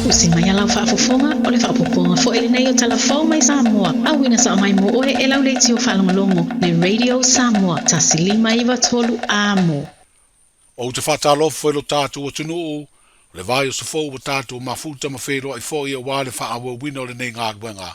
Usi mai alau whaafofonga o le whaapoponga fo ele nei o Tala Fou Mai Samoa. Awina sa o mai mo oe e lau leiti o whalongolongo le Radio Samoa tasilima iwa tolu amo. O te whatalofo e lo tātou o tunuu, le vai o safou o tātou mafuta mawhero ai fo ia wale whaawa wina o le nei ngāruenga.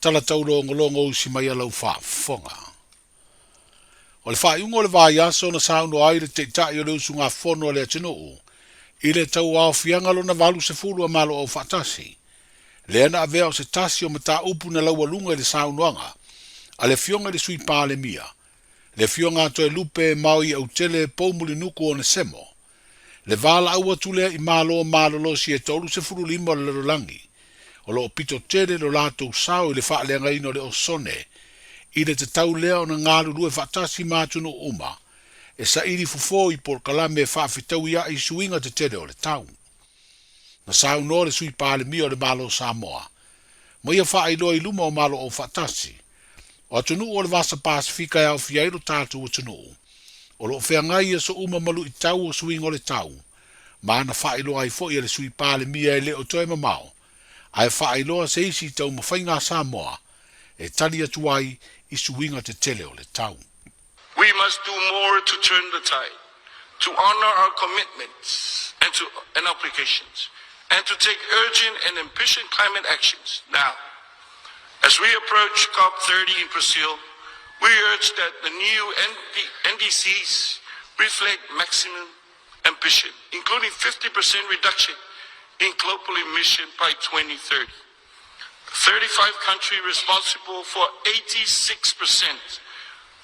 Tala tauro ngolongo usi mai alau whaafonga. O le whaiungo le vai aso na sauno aire te tai o le usu ngā whono le atunuu. I le tau au fianga lo na valu se fulu a malo au whaatasi. Le ana avea o se tasi o mata upu na laua lunga i le saunoanga. A le fionga le sui pā le mia. Le fionga to e lupe maui au tele poumuli nuku o ne semo. Le vala au atulea i malo lo si e tolu se fulu lima le lolangi. O lo pito tere lo lato usao i le wha leanga ino le osone. I le te tau lea o na ngaru lue whaatasi mātuno uma. E sa iri fufo i por kalame e whaafitau ia i suinga te tere o le tau. Na sau no le sui pāle mi o le malo Samoa. Mo ia wha iloa i luma o malo o whaatasi. O atunu o le vasa Pasifika e au fiairo tātu o tunu. O lo whea ngai e so uma malu i tau o suinga o le tau. Ma ana wha iloa i fo i le sui pāle mi e le o toe mamao. Ai wha iloa se isi tau mawhainga Samoa. E tali atuai i suinga te tere o le tau. We must do more to turn the tide, to honor our commitments and obligations, and to take urgent and ambitious climate actions now. As we approach COP30 in Brazil, we urge that the new NDCs reflect maximum ambition, including 50% reduction in global emission by 2030. 35 countries responsible for 86%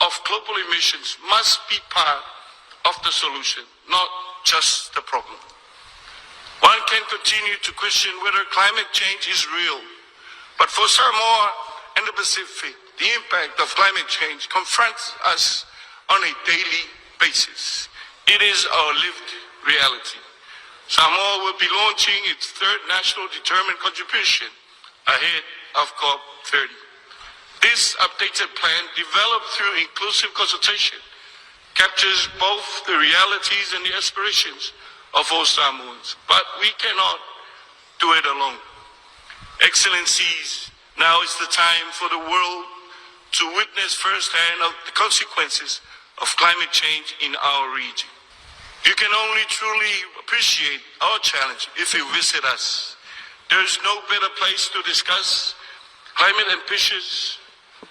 of global emissions must be part of the solution, not just the problem. One can continue to question whether climate change is real, but for Samoa and the Pacific, the impact of climate change confronts us on a daily basis. It is our lived reality. Samoa will be launching its third national determined contribution ahead of COP30. This updated plan, developed through inclusive consultation, captures both the realities and the aspirations of all Samoans. But we cannot do it alone. Excellencies, now is the time for the world to witness firsthand of the consequences of climate change in our region. You can only truly appreciate our challenge if you visit us. There is no better place to discuss climate ambitions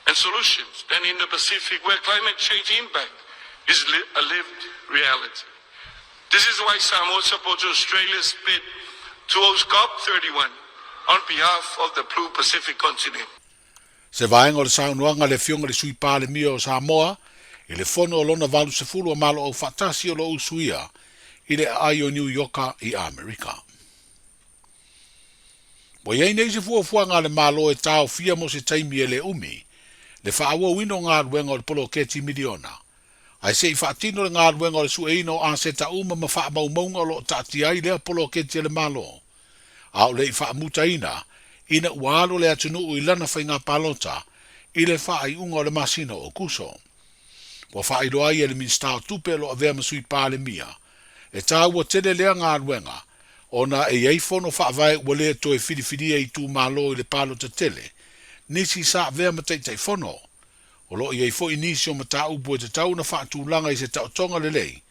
and solutions than in the Pacific, where climate change impact is a lived reality. This is why Samoa supports Australia's bid to host COP31 on behalf of the Blue Pacific continent. Se vaenga o le saunoanga le fionga le sui pāle mia o Samoa, i le fono o lona valu se fulu o malo o whaatasi o lo usuia, i le ai o New Yorka i Amerika. Mo iei nei se fuafuanga le malo e tau fia mo se taimi e le umi, le whaaua wino ngā ruenga o le polo keti miliona. Ai se i whaatino le ngā ruenga o le sueino a se ta uma ma whaamaumaunga o lo taati ai lea polo keti le malo. Au le i whaamuta ina ualo le atunu i lana whainga palota, i le whaai unga o le masino o kuso. Wa whairo ai e le minstao tupe lo avea masui pāle mia. E tā ua tele lea ngā ruenga, ona e eifono whaavai ua lea toe whiriwhiria i tū malo i le palota tele, nisi sa vea matai tai fono. O lo i fo inisi o mata upu e te tau na whaatu langa i se tau tonga lelei.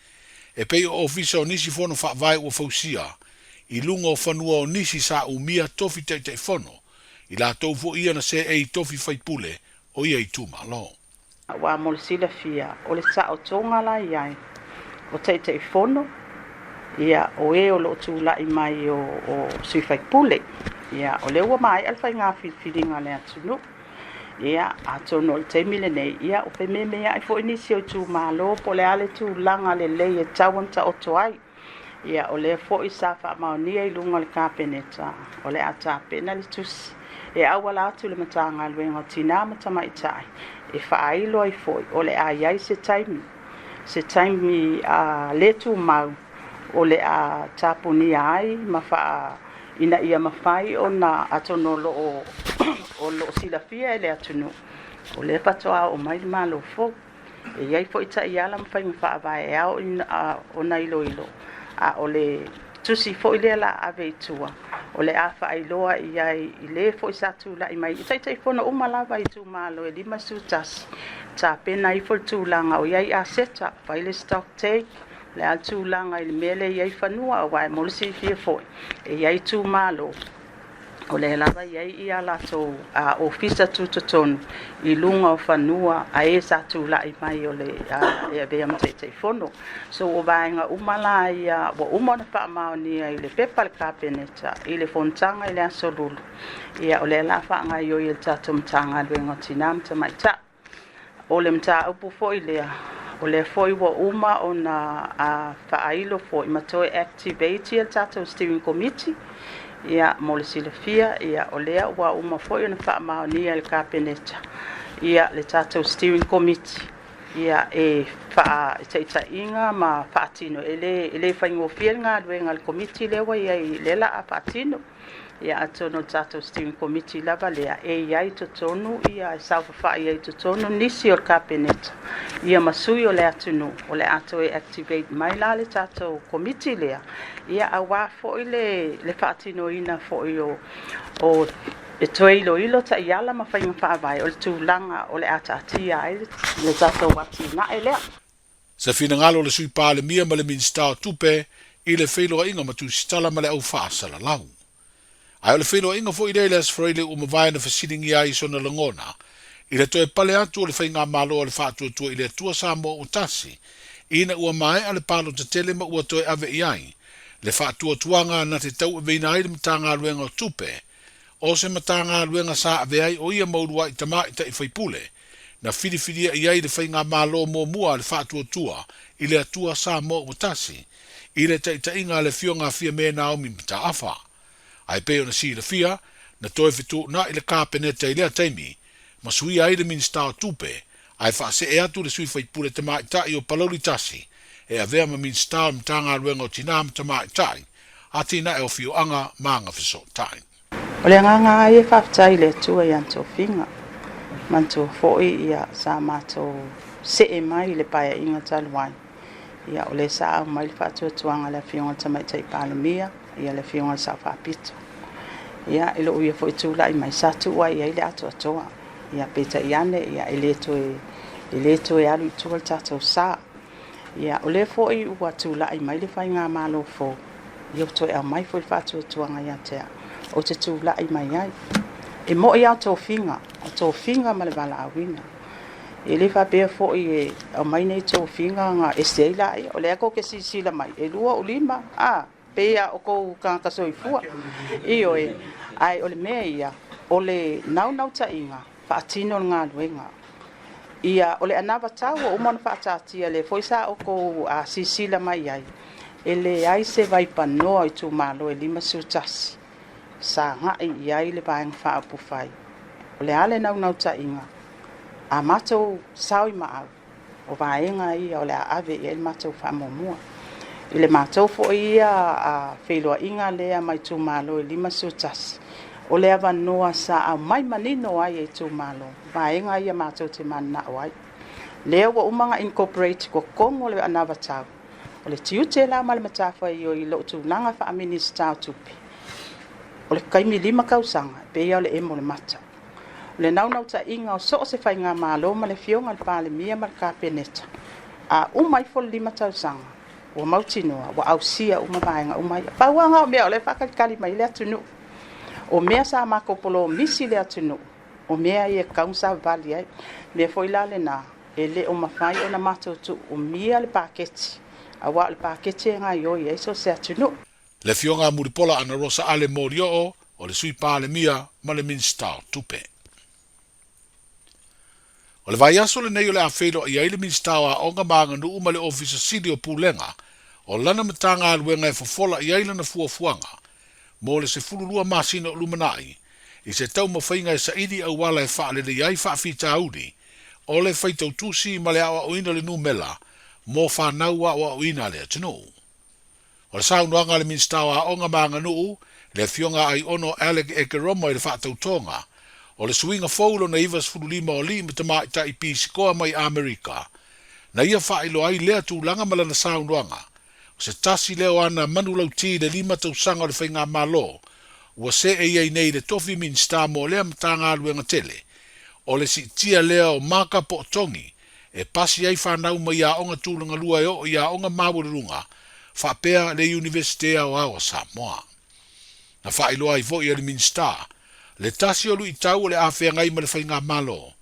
E pei o ofisa o nisi fono whaavai ua fausia. I lunga o whanua o nisi sa umia tofi tai fono. I la tau fo ia na se ei tofi whaipule o ia i tūma lo. Wa mo le sila fia o le sa o tonga la iai. O tai fono. Ia o e o lo tūla i mai o sui whaipule. Ia, o le ua mai alwhai ngā whiringa le atunu. Ia, atono i te mile nei. Ia, o pe mea i fo inisi o tū malo, po le ale tū langa le lei e tauanta o toai. Ia, o le fo i sa wha maonia i lunga le kāpeneta. O le ata pena le tusi. E awala atu le matanga luenga o tina matama i tai. E wha ailo ai foi. O le aiai se taimi. Se taimi le tū mau. O le a tapuni ai, ma wha ina ia mawhai o na atono o lo silafia e le atunu. O le patoa o mai malo fo. E iai fo ita i ala mawhai mwha awai e au o na ilo. A o le tusi fo ile la ave tua o le afa ai loa i le fo sa tu la i mai tai fono uma lava i tu malo e lima sutas ta pena i fo tu langa o iai a seta fa ile stock take le atu langa i mele iai fanua o vai molisi fie fo e iai tu malo o le lava iai i ala to a ofisa tu tonu i lunga o fanua a e sa tu la i mai o le e be am te fono so o vainga umala ia o umona pa maoni i le pepa le kapeneta i le fontanga i le asolulu ia o le la fa nga yo i tatu mtanga le ngotinam te mai ta o le mta upu fo i le o le foi wa uma ona a failo fo i mato activate il tatu steering committee ia mo le silafia ia o lea ua uma foi ona faamaonia i le kapeneta ia le tatou steering committee ia e taʻitaʻiga ma faatino e lē faigofia le galuega le committee lea ua iai le laa faatino ia atonu le tatou steering committee lava lea e iai totonu ia e saufafaʻi ai totonu nisi o le kapeneta ia masui o le atunuu o le ato e activate mai la le tatou committee lea ia auā foʻi le faatinoina foʻi o e toe iloilo taʻiala ma faiga faavae o le tulaga o le a taatia ai le tatou atinaʻe lea Se finangalo le sui pale mia ma le minsta tupe i le feiloaʻiga ma tusitala ma le au faasalalau. Ai o le feiloaʻiga foʻi lea le asfaraile ua mavae na fasilingi ai sona lagona i le toe pale atu o le faiga malo o le faatuatua i le atua sa mo o tasi ina ua maeʻa le palo tatele ma ua toe aveʻi ai le faatuatuaga na te tau aveina ai le matagaluega o tupe o se matagaluega sa ave ai o ia maulua i tamaʻita i faipule na filifilia i ai le faiga malo muamua a le faatuatua i le atua sa mo o tasi i le taʻitaʻiga a le fiogafia me naomi mataafa ai pe ona silafia na toe fetuunaʻi le kapeneta i lea taimi ma suia ai le minista o tupe ai faasee atu le sui faipule tamaʻitaʻi o palauli tasi e avea ma minista o matagaluega o tinā ma tamaʻitaʻi a tinaʻe o fioaga ma agafesootaʻi o le agaga ai e faafetai le atua i anatofiga mantua foʻi ia sa matou see mai i le paeaʻiga talu ai ia o le saʻau mai le faatuatuaga le afioga tamaʻitaʻi palemia ia le afioga le saʻafaapito ia e loo ia foʻi tulaʻi mai sa tuu ai ai le atoatoa ia petaʻi ane ia e lē toe alu i tua le tatou sa ia o lē foʻi ua tulaʻi mai le faiga malo fou ia toe au mai foʻi le faatuatuaga ia tea o te tulaʻi mai ai e moʻi au tofiga ma le valaauina e le faapea foʻi e au mai nei tofiga ga ese ai laʻi o lea kou ke sisila mai e 2 o 5 peia o kou kakasoifua io e ai o le mea ia o le nautaʻiga faatino le galuega ia o le anava tau o uma ona faatatia le foi sa o kou sisila mai ai e leai se vaipanoa i tumālo e 5 sutasi sa gaʻi i ai le vaega faaupufai o le a le nautaʻiga a matou sao i maau o vaega ia o le aave ia i le matou faamuamua i le matou foʻi ia a feiloaʻiga lea mai tumālo e 5 sutasi o le avanoa sa au mai manino ai e tumālo vaega ia matou te mananaʻo ai lea ua uma ga incorporate kokogo o le anava tau o le tiute la ma le matafai o i loo tulaga faaminista o tupe o le kaimi 5 kausaga peia o le emo le mata o le nautaʻiga o so o se faiga malo ma le fioga le palemia ma le kapeneta a uma i 5 tausaga ua mautinoa ua ausia uma vaega uma ia pauaga o mea o le faakalikali mai le atunuu o mea sa makopolo misi le atunuu o mea ia kaunsa vali ai mea foi la lenā e lē o mafai ona matoutuu o mia le paketi auā o le paketi e gaioi ai so se atunuu le fioga mulipola ana rosa ale molioo o le sui palemia ma le minista o tupe o le vaiaso lenei o le afeiloaʻi ai le minista o aʻoga maganuu ma le ofisa sili o pulega o lana matagaluega e fofolaʻi ai lana fuafuaga mo le 12 masina o lumanaʻi i se taumawhaiga e saʻili auala e faalelei ai faafitauli o le faitautusi ma le aʻoaʻoina le numela mo fanau aʻoaʻoina le atunuu o le saunoaga le minista o aʻoga maganuu le fioga ai ono Alec Ekeromo i le faatautoga o le suiga fou lona iva 15 o lii ma tamaʻitaʻi pisikoa mai Amerika na ia faailoa ai lea tulaga ma lana saunoaga Se tasi leo ana manu lau ti le 5 tausanga o le whainga malo, ua se e iei nei le tofi minsta mo lea matanga aluenga tele, o le si tia lea o maka po tongi, e pasi ai whanau ma ia onga tūlanga lua o ia onga mawurunga, whapea le Universitea o Awa Samoa. Na whailoa i vo i le minsta, le tasi o lui tau o le awhea ngai ma le whainga malo,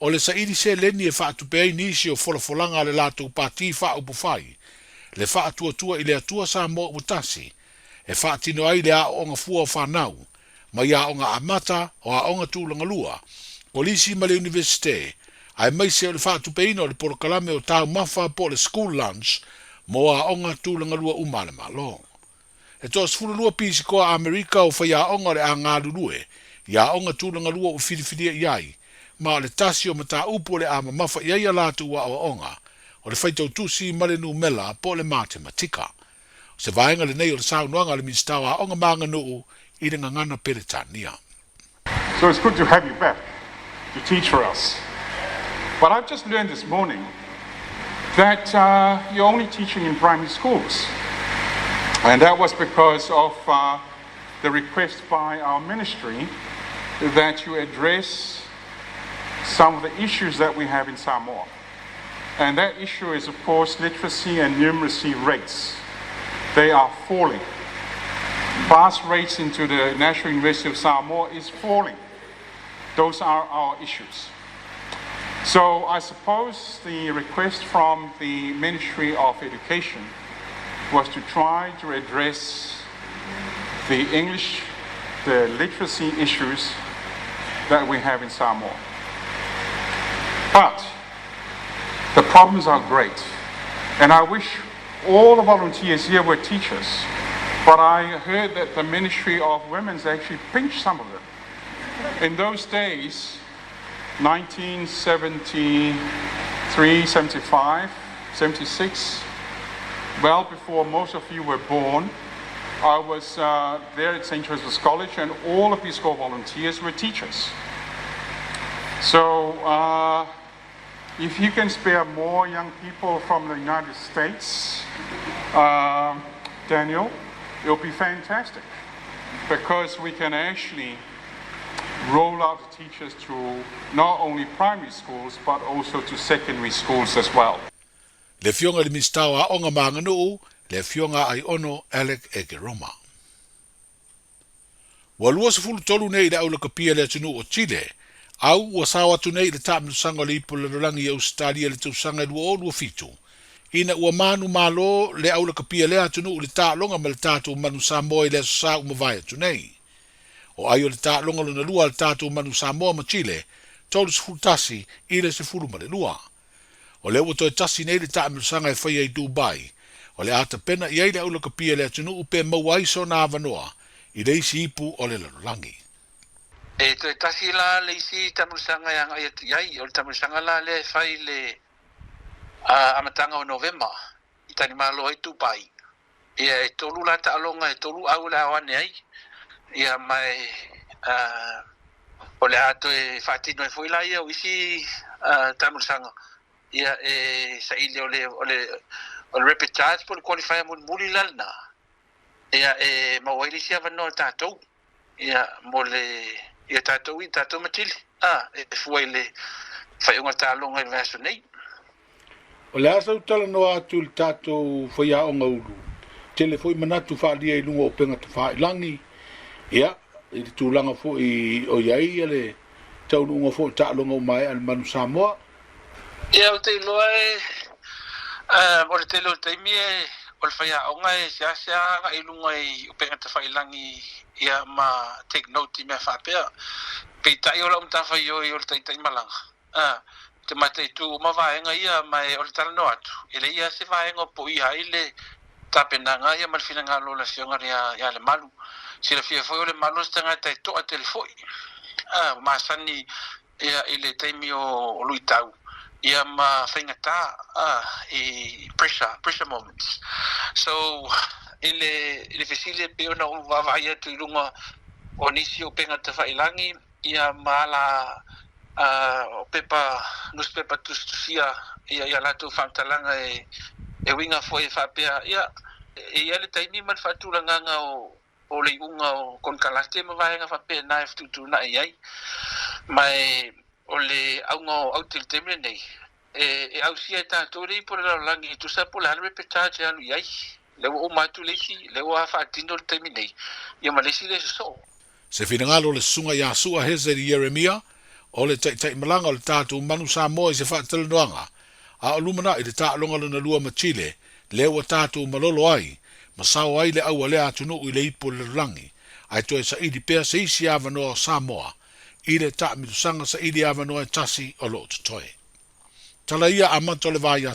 o le sairi se leni e whaatupei nisi o wholafolanga le lato pati whaupufai, le whaatua i le atua Samoa utasi, e whaatino ai le a onga fua o whanau, ma ia onga amata o a onga tūlanga lua, polisi ma le universite, ai mai se o le whaatupeina o le porokalame o tau mafa po le school lunch, mo a onga tūlanga lua umale malo. E tos fulu lua pisi koa Amerika o whaia onga le a ngā lulue, ia onga tūlanga lua o whiriwhiria iai, ma o le tasi o mata upo le a mamafa iai alatu wa o onga, o le whaitau tusi ma le numela po le matematika. Se vaenga le nei o le saunoanga le minstawa onga maanga nuu i le ngangana Peretania. So it's good to have you back to teach for us. But I've just learned this morning that you're only teaching in primary schools. And that was because of the request by our ministry that you address some of the issues that we have in Samoa. And that issue is, of course, literacy and numeracy rates. They are falling. Pass rates into the National University of Samoa is falling. Those are our issues. So I suppose the request from the Ministry of Education was to try to address the English, the literacy issues that we have in Samoa. But the problems are great. And I wish all the volunteers here were teachers. But I heard that the Ministry of Women's actually pinched some of them. In those days, 1973, 75, 76, well before most of you were born, I was there at St. Joseph's College, and all of these school volunteers were teachers. So if you can spare more young people from the United States, Daniel, it'll be fantastic, because we can actually roll out the teachers to not only primary schools but also to secondary schools as well. Le fionga le mistawa onga maanga nuu, le fionga ai ono Alec Egeroma. Walua se fulu tolu nei le aula kapia le atunu o Chile, au ua sawa tu nei le tamu sanga le ipo le rolangi Australia le tausanga e lua o lua fitu. Ina ua manu malo le aula kapia le atunu le ta longa ma le tatu manu Samoa i le sa umavai atu nei. O ai o le ta longa luna lua le tatu manu Samoa ma Chile, tolu se fulu tasi i le se fulu ma le lua. O le ua toi tasi nei le tamu sanga e whaia i Dubai, o le ata pena i ai le aula kapia le atunu upe mawaiso na avanoa, i le isi ipu o le lalangi. E toi tasi la le isi tamusanga yang ayat yai o tamusanga la le fai le amatanga o November i tani malo ai Dubai. Ia e tolu la ta alonga e tolu au la awane ai. Ia mai o le ato e fatino e foi la ia o isi tamusanga. Ia e sa ile o le repetage por qualifier mun muli lalna. Ia e mawaili sia vano tatou. Ia mo le ia tatou i tatou matili. E fuai le fai unga talonga i vaso nei. O le asa utala noa atu le tatou whaia onga ulu. Tele foi manatu whaalia i lunga o penga tu whaailangi. Ia, i le tūlanga fo i o iai ale taununga fo ta'alonga o mai al manu Samoa. Ia o te iloa o le tele o teimi o le whaia onga siasia i lunga i o penga tu whaailangi ia ma take note i mea whapea. Pei tai o la umtawha i o le taitai malanga. Te matei tu o mawaenga ia mai o le talano atu. Ile ia se vaenga po i haile tapenanga ia malfina ngā lola fionga ia le malu. Sila fia foi o le malu stanga tai toa telefoi. Masani ia ile teimi o luitau. Ia ma whaingata i pressure moments. So ile fesile pe ona o wawaia tu ilunga o nisi o penga te whailangi ia mala o newspaper tustusia ia latu whantalanga e winga foi e whapea ia ia le taimi man faatulagaga o le iʻuga o konkalate ma vaega faapena e fatutunaʻi ai mae o le auga o autelitemi lenei e ausia e tatou lei po le lalolagi tusa po le hale repetaje alu i ai le ua uma atu leisi le ua faatino le taimi nei ia ma leisi le sosoo Se finangalo le sunga ia sua heze di Yeremia, o le tai malanga o le tātou manu Samoa i se whaatalanoanga, a o lumana i le tālonga luna lua ma Chile, le ua tātou malolo ai, ma sao ai le aua le atunu i le ipo le rangi, ai toi sa idi pea se isi avanoa o Samoa, i le tā mitusanga sa idi avanoa e tasi o lo tutoe. Tala ia a manto le vaya